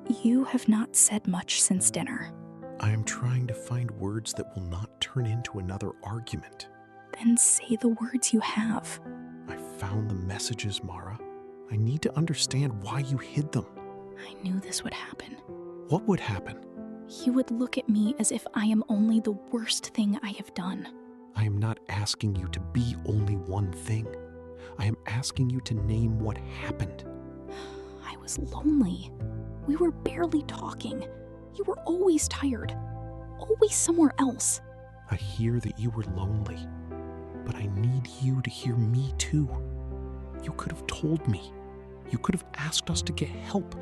You have not said much since dinner. I am trying to find words that will not turn into another argument. Then say the words you have. I found the messages, Mara. I need to understand why you hid them. I knew this would happen. What would happen? You would look at me as if I am only the worst thing I have done. I am not asking you to be only one thing. I am asking you to name what happened. I was lonely. We were barely talking. You were always tired. Always somewhere else. I hear that you were lonely, but I need you to hear me too. You could have told me. You could have asked us to get help.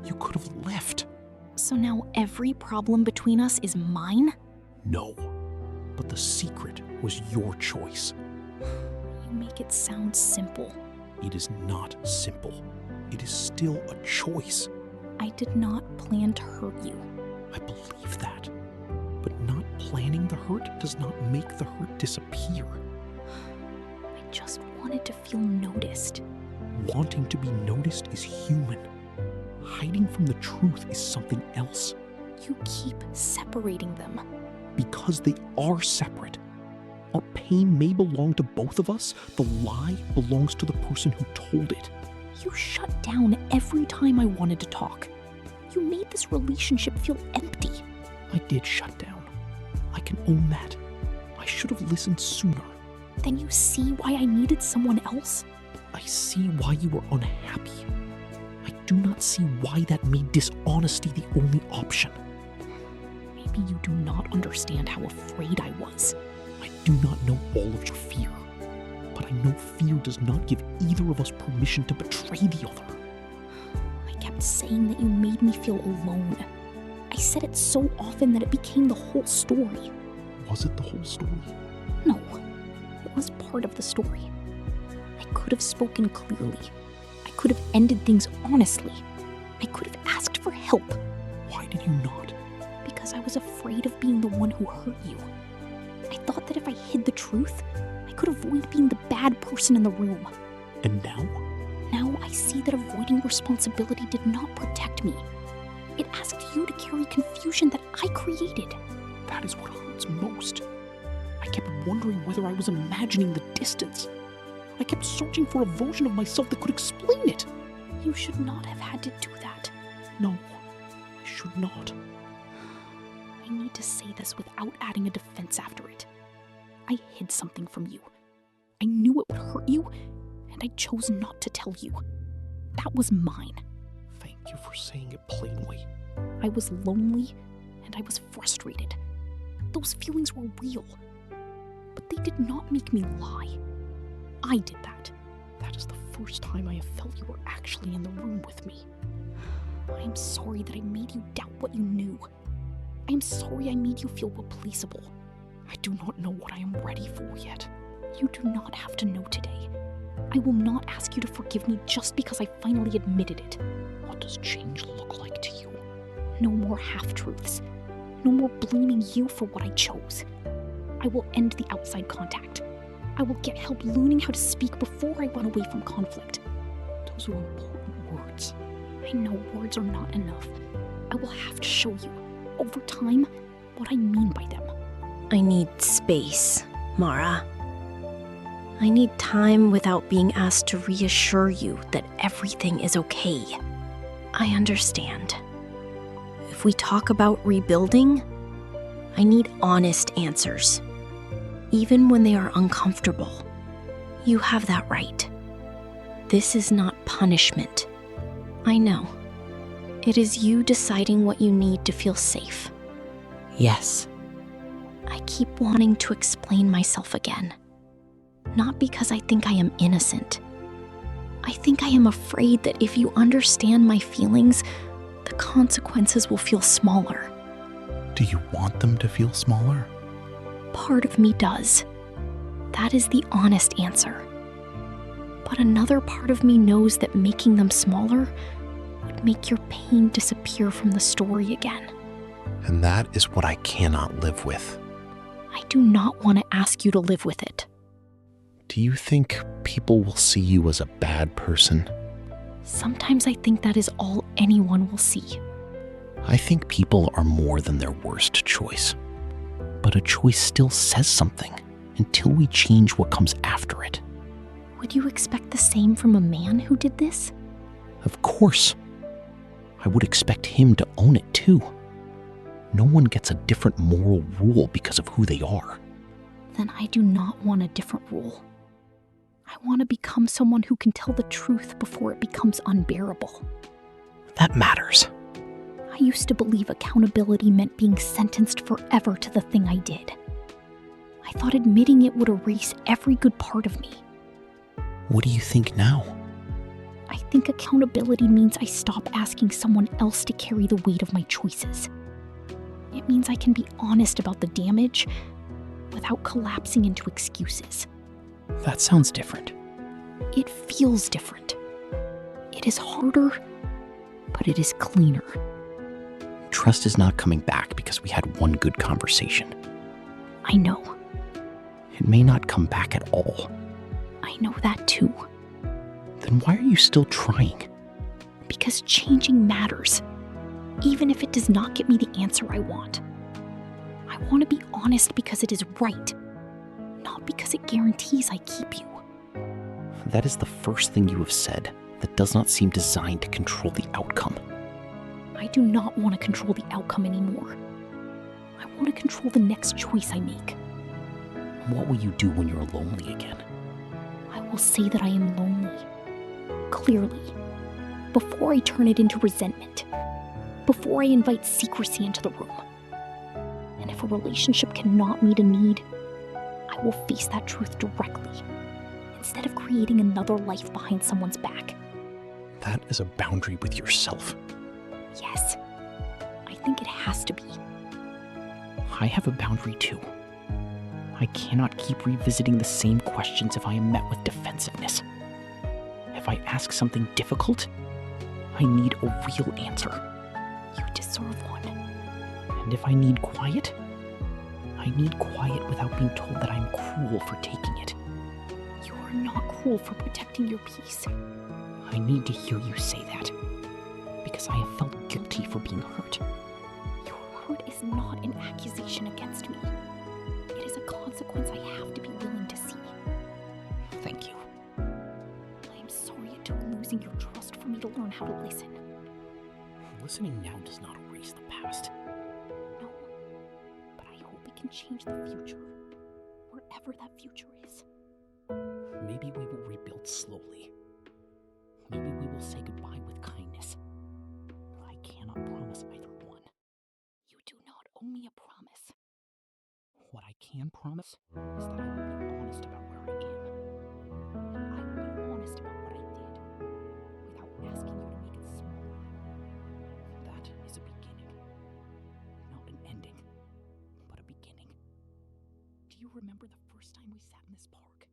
You could have left. So now every problem between us is mine? No, but the secret was your choice. You make it sound simple. It is not simple. It is still a choice. I did not plan to hurt you. I believe that. But not planning the hurt does not make the hurt disappear. I just wanted to feel noticed. Wanting to be noticed is human. Hiding from the truth is something else. You keep separating them. Because they are separate. Our pain may belong to both of us. The lie belongs to the person who told it. You shut down every time I wanted to talk. You made this relationship feel empty. I did shut down. I can own that. I should have listened sooner. Then you see why I needed someone else? I see why you were unhappy. I do not see why that made dishonesty the only option. Maybe you do not understand how afraid I was. I do not know all of your fear, but I know fear does not give either of us permission to betray the other. I kept saying that you made me feel alone. I said it so often that it became the whole story. Was it the whole story? No, it was part of the story. I could have spoken clearly. I could have ended things honestly. I could have asked for help. Why did you not? Because I was afraid of being the one who hurt you. I thought that if I hid the truth, I could avoid being the bad person in the room. And now? Now I see that avoiding responsibility did not protect me. It asked you to carry confusion that I created. That is what hurts most. I kept wondering whether I was imagining the distance. I kept searching for a version of myself that could explain it. You should not have had to do that. No, I should not. I need to say this without adding a defense after it. I hid something from you. I knew it would hurt you, and I chose not to tell you. That was mine. Thank you for saying it plainly. I was lonely, and I was frustrated. Those feelings were real. But they did not make me lie. I did that. That is the first time I have felt you were actually in the room with me. I am sorry that I made you doubt what you knew. I am sorry I made you feel replaceable. I do not know what I am ready for yet. You do not have to know today. I will not ask you to forgive me just because I finally admitted it. What does change look like to you? No more half-truths. No more blaming you for what I chose. I will end the outside contact. I will get help learning how to speak before I run away from conflict. Those are important words. I know words are not enough. I will have to show you, over time, what I mean by them. I need space, Mara. I need time without being asked to reassure you that everything is okay. I understand. If we talk about rebuilding, I need honest answers. Even when they are uncomfortable. You have that right. This is not punishment. I know. It is you deciding what you need to feel safe. Yes. I keep wanting to explain myself again. Not because I think I am innocent. I think I am afraid that if you understand my feelings, the consequences will feel smaller. Do you want them to feel smaller? Part of me does. That is the honest answer. But another part of me knows that making them smaller would make your pain disappear from the story again. And that is what I cannot live with. I do not want to ask you to live with it. Do you think people will see you as a bad person? Sometimes I think that is all anyone will see. I think people are more than their worst choice. But a choice still says something until we change what comes after it. Would you expect the same from a man who did this? Of course. I would expect him to own it too. No one gets a different moral rule because of who they are. Then I do not want a different rule. I want to become someone who can tell the truth before it becomes unbearable. That matters. I used to believe accountability meant being sentenced forever to the thing I did. I thought admitting it would erase every good part of me. What do you think now? I think accountability means I stop asking someone else to carry the weight of my choices. It means I can be honest about the damage without collapsing into excuses. That sounds different. It feels different. It is harder, but it is cleaner. Trust is not coming back because we had one good conversation. I know. It may not come back at all. I know that too. Then why are you still trying? Because changing matters, even if it does not get me the answer I want. I want to be honest because it is right, not because it guarantees I keep you. That is the first thing you have said that does not seem designed to control the outcome. I do not want to control the outcome anymore. I want to control the next choice I make. What will you do when you're lonely again? I will say that I am lonely. Clearly. Before I turn it into resentment. Before I invite secrecy into the room. And if a relationship cannot meet a need, I will face that truth directly, instead of creating another life behind someone's back. That is a boundary with yourself. Yes. I think it has to be. I have a boundary too. I cannot keep revisiting the same questions if I am met with defensiveness. If I ask something difficult, I need a real answer. You deserve one. And if I need quiet, I need quiet without being told that I'm cruel for taking it. You are not cruel for protecting your peace. I need to hear you say that, because I have felt guilty for being hurt. Your hurt is not an accusation against me. It is a consequence I have to be willing to see. Thank you. I am sorry it took losing your trust for me to learn how to listen. Listening now does not erase the past. No, but I hope it can change the future, wherever that future is. Maybe we will rebuild slowly. Maybe we will say goodbye with kindness. But I cannot promise either one. You do not owe me a promise. What I can promise is that I will be honest about where I am. And I will be honest about what I did, without asking you to make it smaller. That is a beginning. Not an ending, but a beginning. Do you remember the first time we sat in this park?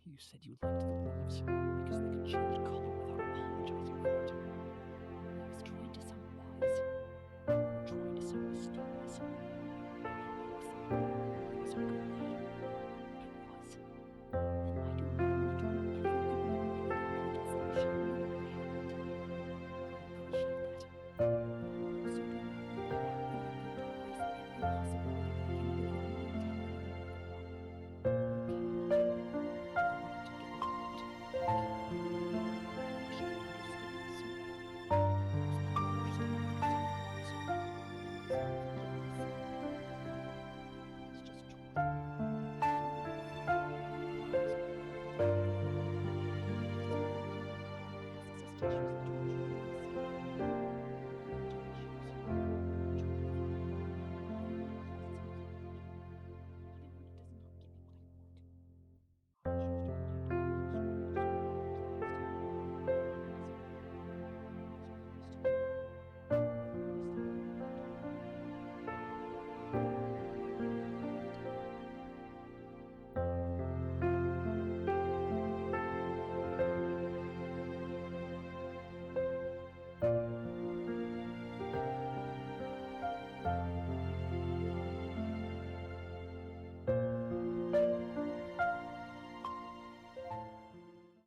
You said you liked the leaves because they could change color.